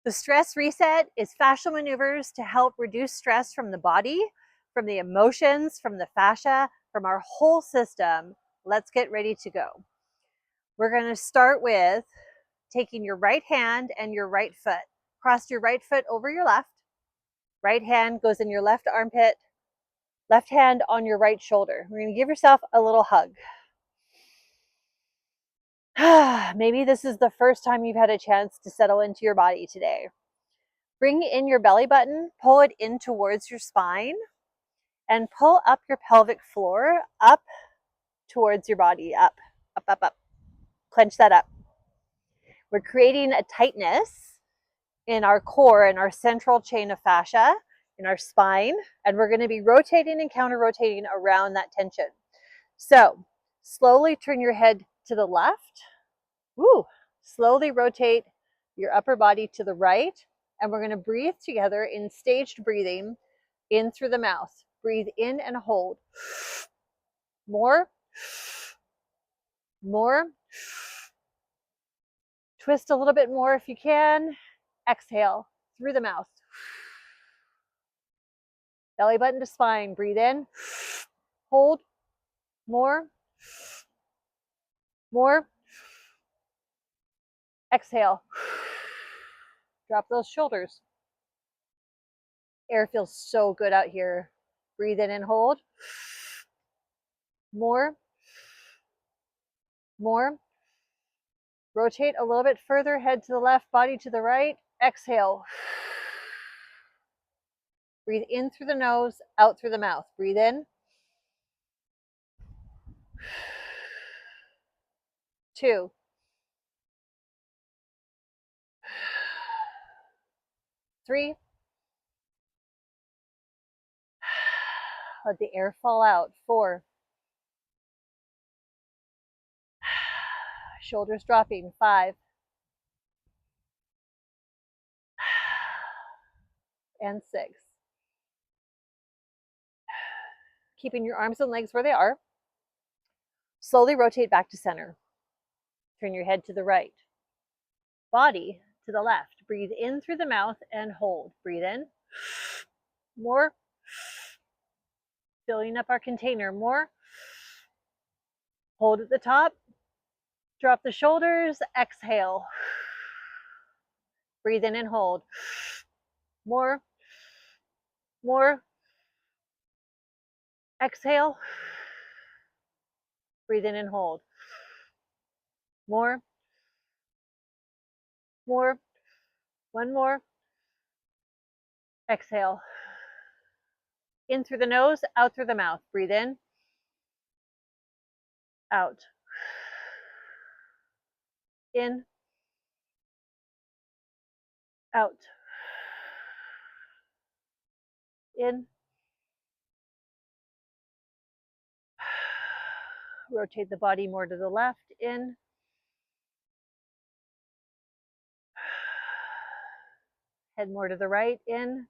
The stress reset is fascial maneuvers to help reduce stress from the body, from the emotions, from the fascia, from our whole system. Let's get ready to go. We're going to start with taking your right hand and your right foot. Cross your right foot over your left. Right hand goes in your left armpit. Left hand on your right shoulder. We're going to give yourself a little hug. Maybe this is the first time you've had a chance to settle into your body today. Bring in your belly button, pull it in towards your spine, and pull up your pelvic floor up towards your body, up, up, up, up. Clench that up. We're creating a tightness in our core, in our central chain of fascia, in our spine, and we're going to be rotating and counter-rotating around that tension. So slowly turn your head to the left. Woo. Slowly rotate your upper body to the right, and we're going to breathe together in staged breathing in through the mouth. Breathe in and hold. More. More. Twist a little bit more if you can. Exhale through the mouth. Belly button to spine. Breathe in. Hold. More. More. Exhale. Drop those shoulders. Air feels so good out here. Breathe in and hold. More. More. Rotate a little bit further, head to the left, body to the right. Exhale. Breathe in through the nose, out through the mouth. Breathe in. 2. 3. Let the air fall out. 4. Shoulders dropping. 5. And 6. Keeping your arms and legs where they are. Slowly rotate back to center. Turn your head to the right. Body to the left. Breathe in through the mouth and hold. Breathe in. More. Filling up our container. More. Hold at the top. Drop the shoulders. Exhale. Breathe in and hold. More. More. Exhale. Breathe in and hold. More. More. One more. Exhale. In through the nose, out through the mouth. Breathe in. Out. In. Out. In. Rotate the body more to the left. In. Head more to the right. In.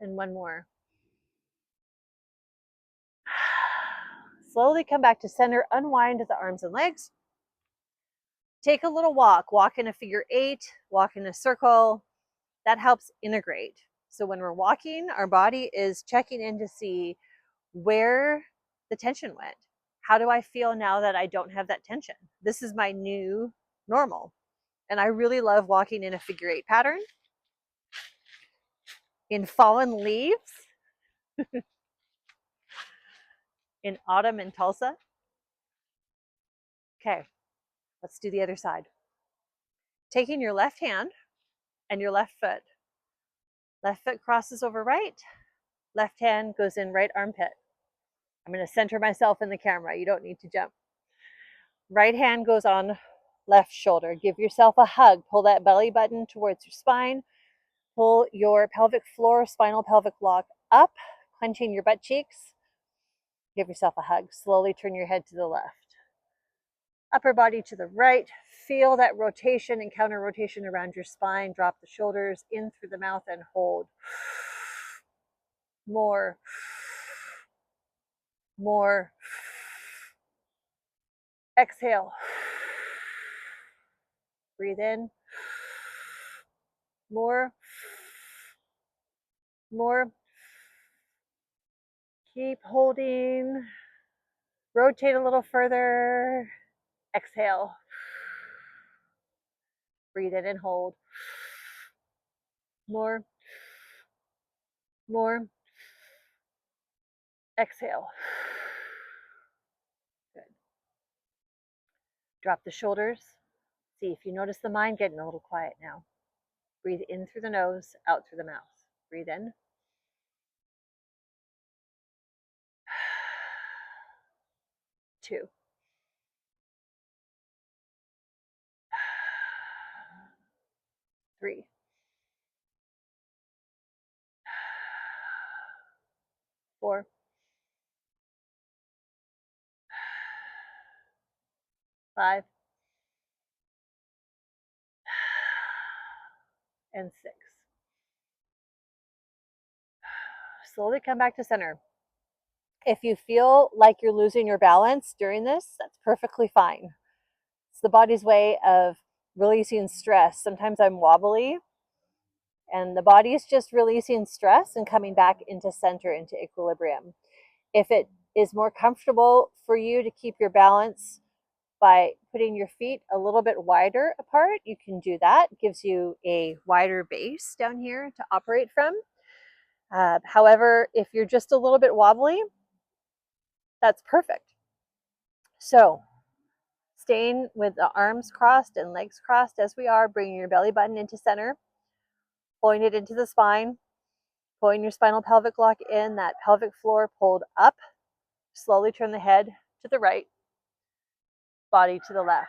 And one more. Slowly come back to center. Unwind the arms and legs. Take a little walk. Walk in a figure 8. Walk in a circle. That helps integrate. So when we're walking, our body is checking in to see where the tension went. How do I feel now that I don't have that tension? This is my new normal. And I really love walking in a figure 8 pattern. In fallen leaves. In autumn in Tulsa. Okay, let's do the other side. Taking your left hand and your left foot. Left foot crosses over right. Left hand goes in right armpit. I'm going to center myself in the camera. You don't need to jump. Right hand goes on left shoulder. Give yourself a hug. Pull that belly button towards your spine. Pull your pelvic floor, spinal pelvic block up, clenching your butt cheeks. Give yourself a hug. Slowly turn your head to the left. Upper body to the right. Feel that rotation and counter rotation around your spine. Drop the shoulders in through the mouth and hold. More. More. Exhale. Breathe in. More. More. Keep holding. Rotate a little further. Exhale. Breathe in and hold. More. More. Exhale. Good. Drop the shoulders. See if you notice the mind getting a little quiet now. Breathe in through the nose, out through the mouth. Breathe in. 2. 3. 4. 5. And 6. Slowly come back to center. If you feel like you're losing your balance during this, that's perfectly fine. It's the body's way of releasing stress. Sometimes I'm wobbly, and the body is just releasing stress and coming back into center, into equilibrium. If it is more comfortable for you to keep your balance by putting your feet a little bit wider apart, you can do that. It gives you a wider base down here to operate from. However, if you're just a little bit wobbly, that's perfect. So, staying with the arms crossed and legs crossed as we are, bringing your belly button into center, pulling it into the spine, pulling your spinal pelvic block in, that pelvic floor pulled up. Slowly turn the head to the right, body to the left.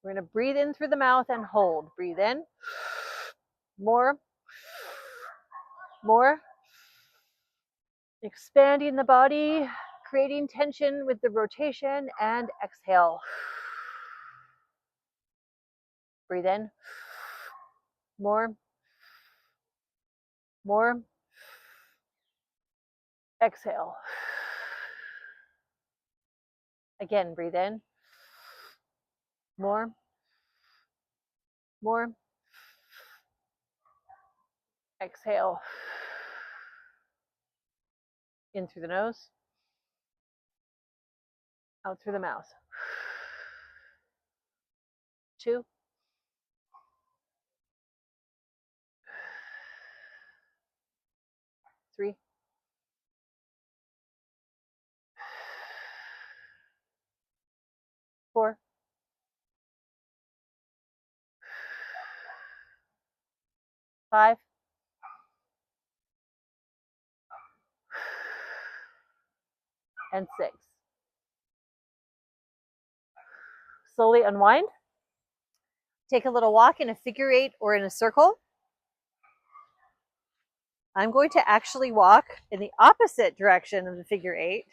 We're going to breathe in through the mouth and hold. Breathe in. More. More. Expanding the body, creating tension with the rotation, and exhale. Breathe in. More. More. Exhale. Again, breathe in. More. More. Exhale. In through the nose. Out through the mouth. 2. 3. 4. 5. And 6. Slowly unwind. Take a little walk in a figure 8 or in a circle. I'm going to actually walk in the opposite direction of the figure 8.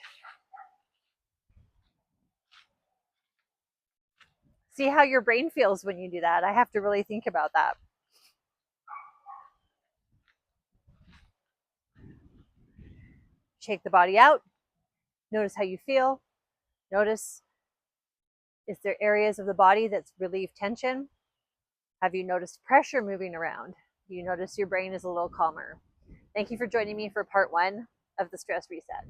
See how your brain feels when you do that. I have to really think about that. Shake the body out. Notice how you feel. Notice, is there areas of the body that's relieved tension? Have you noticed pressure moving around? Do you notice your brain is a little calmer? Thank you for joining me for part 1 of the Stress Reset.